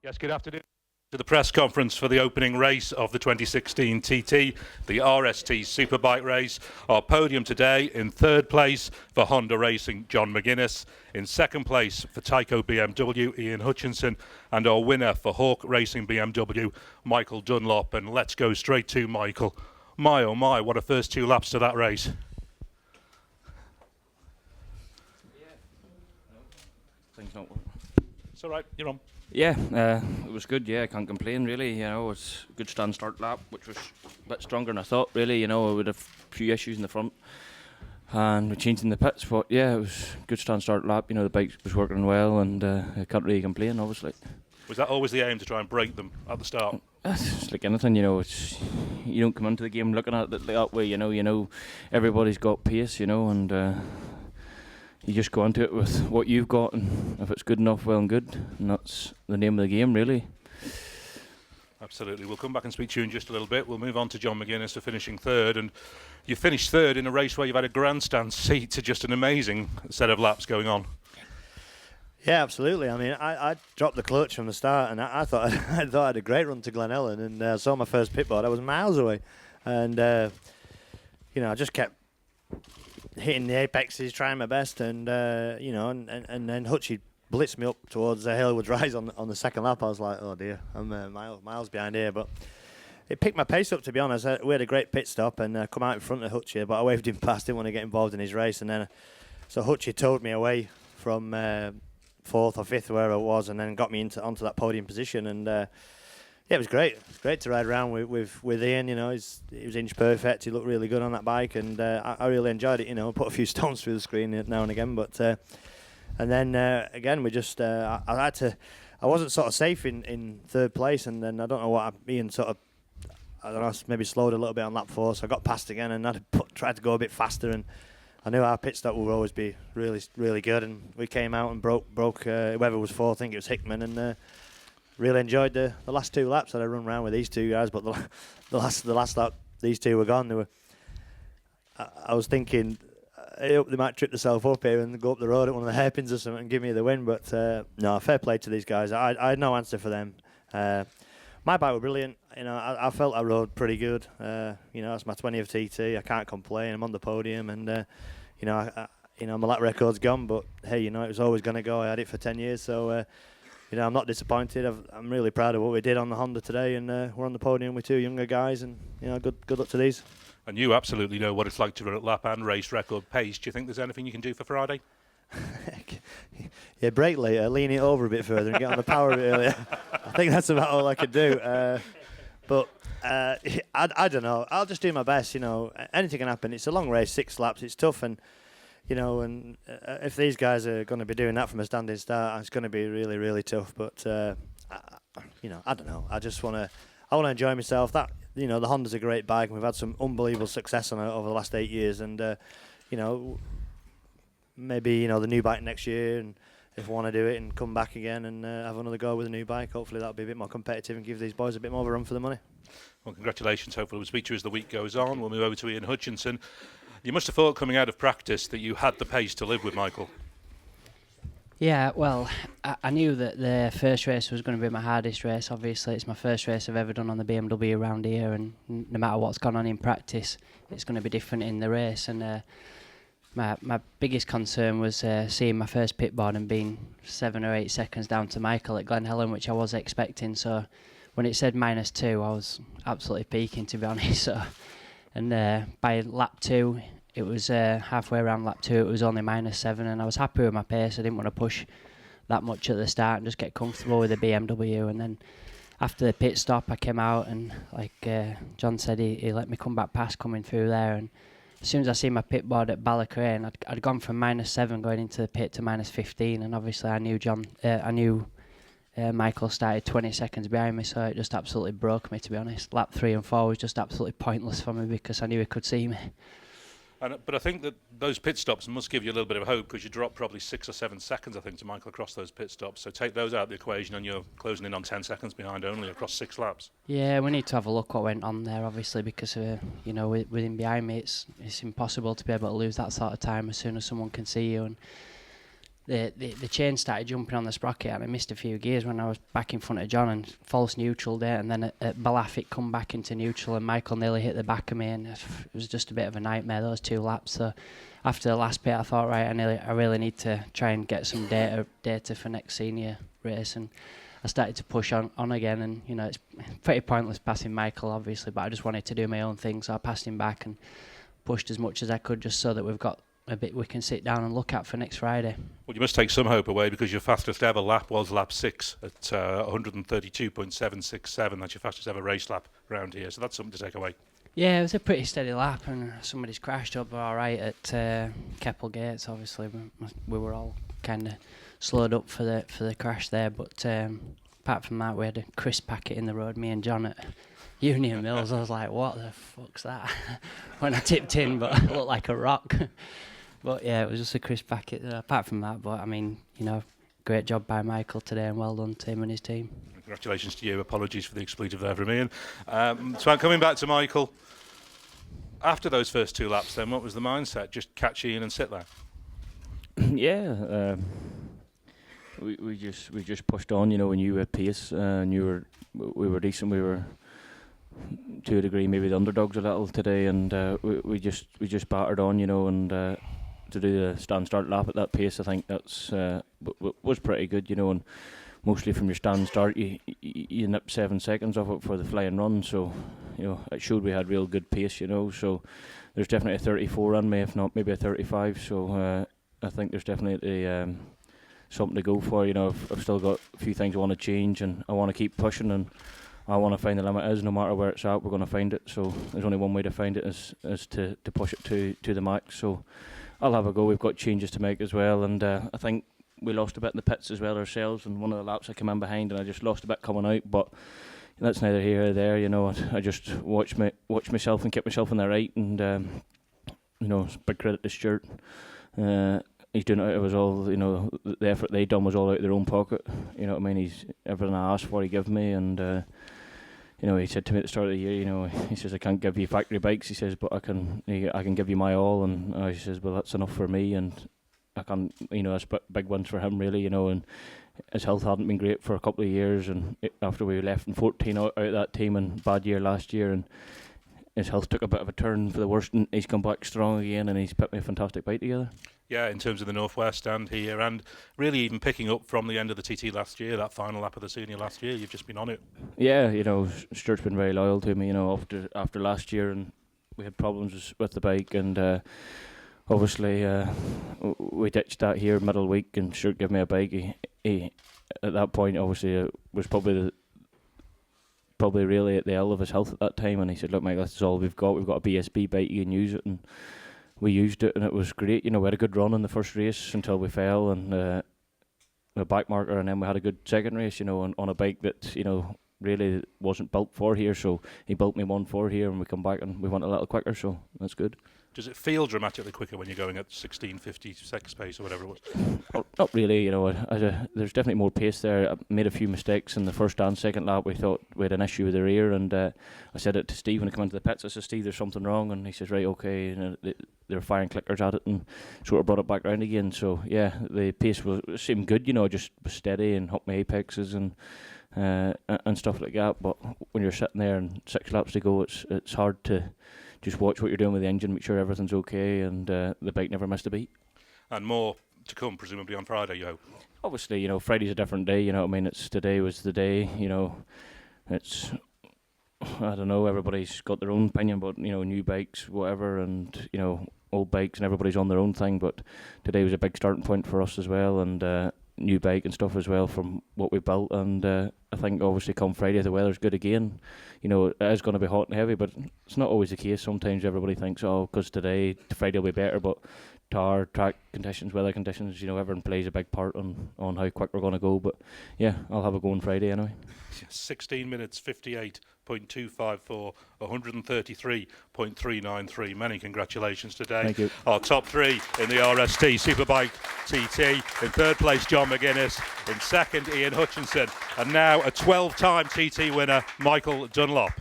Yes, good afternoon. To the press conference for the opening race of the 2016 TT, the RST Superbike race. Our podium today: in third place for Honda Racing, John McGuinness; in second place for Tyco BMW, Ian Hutchinson; and our winner for Hawk Racing BMW, Michael Dunlop. And let's go straight to Michael. My oh my, what a first two laps to that race. Things not working. It's all right, you're on. Yeah, it was good. Yeah, I can't complain really. It's a good stand start lap, which was a bit stronger than I thought. Really, we had a few issues in the front, and we changed in the pits. But yeah, it was a good stand start lap. The bike was working well, and I can't really complain. Obviously. Was that always the aim, to try and break them at the start? It's like anything, it's you don't come into the game looking at it that way. Everybody's got pace, and. You just go into it with what you've got, and if it's good enough, well and good. And that's the name of the game, really. Absolutely. We'll come back and speak to you in just a little bit. We'll move on to John McGuinness for finishing third. And you finished third in a race where you've had a grandstand seat to just an amazing set of laps going on. Yeah, absolutely. I mean, I dropped the clutch from the start, and I thought I had a great run to Glen Helen, and I saw my first pit board. I was miles away, and I just kept hitting the apexes, trying my best, and and then Hutchie blitzed me up towards Hailwood's Rise on the second lap. I was like, oh dear, I'm miles behind here, but it picked my pace up, to be honest. We had a great pit stop and come out in front of Hutchie, but I waved him past, didn't want to get involved in his race, and then so Hutchie towed me away from fourth or fifth where I was, and then got me onto that podium position, and yeah, it was great. It was great to ride around with Ian. He was inch perfect. He looked really good on that bike, and I really enjoyed it. Put a few stones through the screen now and again, but and then again we just I wasn't sort of safe in third place, and then I don't know what Ian maybe slowed a little bit on lap 4, so I got past again, and I tried to go a bit faster, and I knew our pit stop would always be really really good, and we came out and broke whoever was fourth. I think it was Hickman, and. Really enjoyed the last two laps that I run around with these two guys, but the last lap these two were gone. I was thinking, I hope they might trip themselves up here and go up the road at one of the hairpins or something and give me the win. But no, fair play to these guys. I had no answer for them. My bike were brilliant. I felt I rode pretty good. It's my 20th TT. I can't complain. I'm on the podium, and my lap record's gone, but hey, it was always going to go. I had it for 10 years, so. I'm not disappointed. I'm really proud of what we did on the Honda today, and we're on the podium with two younger guys, and good luck to these. And you absolutely know what it's like to run at lap and race record pace. Do you think there's anything you can do for Friday? Yeah, brake later, lean it over a bit further and get on the power a bit earlier. I think that's about all I could do. But I don't know. I'll just do my best. Anything can happen. It's a long race, 6 laps. It's tough, and if these guys are going to be doing that from a standing start, it's going to be really, really tough. But I don't know. I want to enjoy myself. The Honda's a great bike, and we've had some unbelievable success on it over the last 8 years. And maybe the new bike next year, and if we want to do it and come back again and have another go with a new bike, hopefully that'll be a bit more competitive and give these boys a bit more of a run for the money. Well, congratulations. Hopefully we'll speak to you as the week goes on. We'll move over to Ian Hutchinson. You must have thought coming out of practice that you had the pace to live with, Michael. Yeah, well, I knew that the first race was going to be my hardest race. Obviously, it's my first race I've ever done on the BMW around here, and no matter what's gone on in practice, it's going to be different in the race. And my biggest concern was seeing my first pit board and being 7 or 8 seconds down to Michael at Glen Helen, which I was expecting. So when it said -2, I was absolutely peaking, to be honest. So. And by lap 2, it was halfway around lap 2, it was only -7, and I was happy with my pace. I didn't want to push that much at the start and just get comfortable with the BMW. And then after the pit stop, I came out, and like John said, he let me come back past coming through there. And as soon as I see my pit board at Ballaugh, I'd gone from -7 going into the pit to -15, and obviously I knew Michael started 20 seconds behind me, so it just absolutely broke me, to be honest. Lap 3 and 4 was just absolutely pointless for me because I knew he could see me. But I think that those pit stops must give you a little bit of hope, because you dropped probably 6 or 7 seconds, I think, to Michael across those pit stops. So take those out of the equation and you're closing in on 10 seconds behind only across 6 laps. Yeah, we need to have a look what went on there, obviously, because with him behind me, it's impossible to be able to lose that sort of time as soon as someone can see you. And the chain started jumping on the sprocket, and I missed a few gears when I was back in front of John, and false neutral there, and then at Ballaugh it come back into neutral, and Michael nearly hit the back of me, and it was just a bit of a nightmare, those 2 laps. So after the last pit I thought, right, I really need to try and get some data for next senior race, and I started to push on again, and it's pretty pointless passing Michael obviously, but I just wanted to do my own thing, so I passed him back and pushed as much as I could, just so that we've got a bit we can sit down and look at for next Friday. Well, you must take some hope away, because your fastest ever lap was lap 6 at 132.767. That's your fastest ever race lap around here, so that's something to take away. Yeah, it was a pretty steady lap, and somebody's crashed up all right at Keppel Gates. Obviously, we were all kind of slowed up for the crash there, but apart from that, we had a crisp packet in the road. Me and John at Union Mills. I was like, "What the fuck's that?" when I tipped in, but I looked like a rock. But yeah, it was just a crisp packet. Apart from that, but I mean, great job by Michael today, and well done to him and his team. Congratulations to you. Apologies for the expletive there from Ian. So I'm coming back to Michael. After those first 2 laps, then, what was the mindset? Just catch Ian and sit there? Yeah, we just pushed on. We knew we had pace, and we were decent. We were, to a degree, maybe the underdogs a little today, and we just battered on, and to do the stand-start lap at that pace, I think that's was pretty good, and mostly from your stand-start, you nip 7 seconds off it for the flying run, so it showed we had real good pace, so there's definitely a 34 on me, if not maybe a 35, so I think there's definitely something to go for. I've still got a few things I want to change, and I want to keep pushing, and I want to find the limit is, no matter where it's at, we're going to find it. So there's only one way to find it, is to push it to the max. So I'll have a go. We've got changes to make as well, and I think we lost a bit in the pits as well ourselves. And one of the laps I came in behind, and I just lost a bit coming out. But that's neither here or there. I just watch myself and keep myself in the right. And big credit to Stuart. He's doing it. It was all, the effort they done was all out of their own pocket. You know what I mean? He's everything I asked for, he gave me, and he said to me at the start of the year, he says, I can't give you factory bikes, he says, but I can give you my all, and he says, well, that's enough for me, and I can, that's big ones for him really, and his health hadn't been great for a couple of years, and after we left in 14 out of that team, and bad year last year, and his health took a bit of a turn for the worst, and he's come back strong again, and he's put me a fantastic bike together. Yeah, in terms of the Northwest and here, and really even picking up from the end of the TT last year, that final lap of the senior last year, you've just been on it. Yeah, Stuart's been very loyal to me, after last year, and we had problems with the bike, and obviously we ditched that here middle week, and Stuart gave me a bike. He at that point, obviously, was probably really at the end of his health at that time, and he said, look, Mike, that's all we've got. We've got a BSB bike, you can use it, and we used it, and it was great. We had a good run in the first race until we fell, and a back marker, and then we had a good second race, on a bike that, really wasn't built for here. So he built me one for here, and we come back and we went a little quicker, so that's good. Does it feel dramatically quicker when you're going at 16:56 pace or whatever it was? Not really, there's definitely more pace there. I made a few mistakes in the first and second lap. We thought we had an issue with the rear, and I said it to Steve when I come into the pits. I said, Steve, there's something wrong, and he says, right, okay. They were firing clickers at it, and sort of brought it back round again. So yeah, the pace seemed good, just was steady and hooked my apexes and stuff like that. But when you're sitting there and 6 laps to go, it's hard to just watch what you're doing with the engine, make sure everything's okay, and the bike never missed a beat. And more to come, presumably on Friday, you hope? Obviously, Friday's a different day, today was the day, it's, I don't know, everybody's got their own opinion about, new bikes, whatever, and, old bikes, and everybody's on their own thing, but today was a big starting point for us as well, and new bike and stuff as well from what we built, and I think obviously come Friday the weather's good again. It is going to be hot and heavy, but it's not always the case. Sometimes everybody thinks, because today, Friday will be better, but tar, track conditions, weather conditions, everyone plays a big part on how quick we're going to go, but yeah, I'll have a go on Friday anyway. 16 minutes 58.254, 133.393. Many congratulations today. Thank you. Our top 3 in the RST Superbike TT. In third place, John McGuinness. In second, Ian Hutchinson. And now a 12-time TT winner, Michael Dunlop.